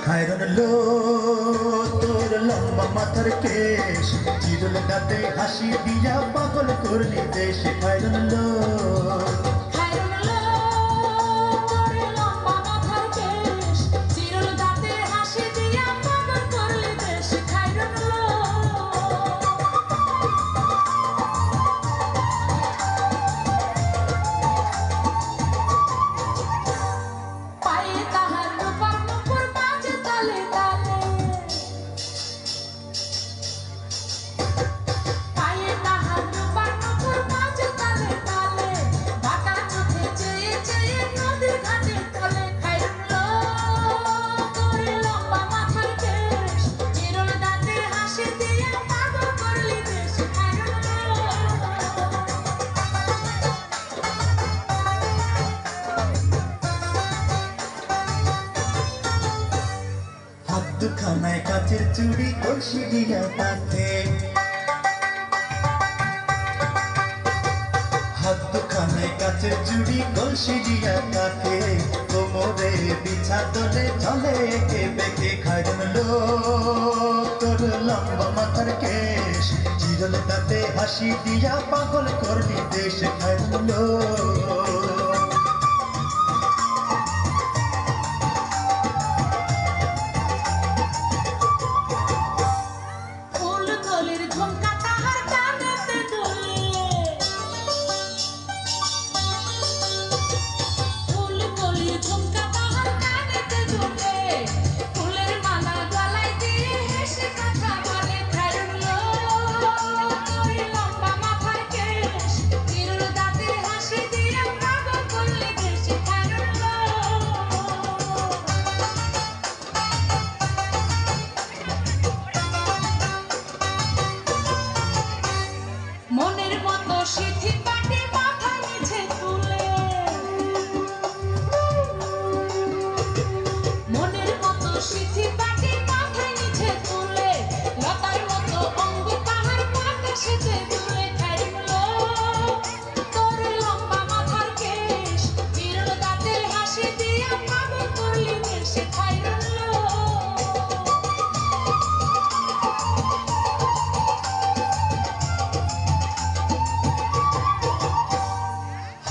হায়রন লো তোর লম্বা মাথার কেশ, চিরল দাঁতে হাসি দিয়া পাগল করলি দেশ। হায়রন লো দুখানায় কাচের চুড়ি কলসি দিয়া তাতে, হাত দুখানায় কাচের চুড়ি কলসি দিয়া তাতে, কোমরে বিছা দলে চলে একে বেঁকে। হায়রন লো তোর লম্বা মাথার কেশ, চিরল দাঁতে হাসি দিয়া পাগল করলি দেশ। হায়রন লো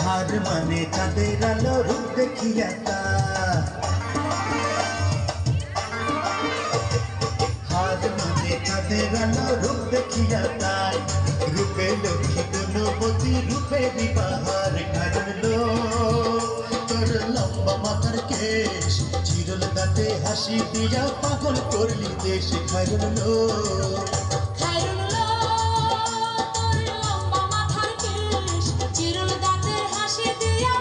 হার মানে চাঁদের আলো রূপ দেখিয়া তার, হার মানে চাঁদের আলো রূপ দেখিয়া তার, রূপে লক্ষ্মী গুণবতী রূপে বিবাহার। হায়রন লো তোর লম্বা মাথার কেশ, চিরল দাঁতে হাসি দিয়া পাগল করলি দেশ। হায়রন লো চিরল দাঁতের হাসি দিয়া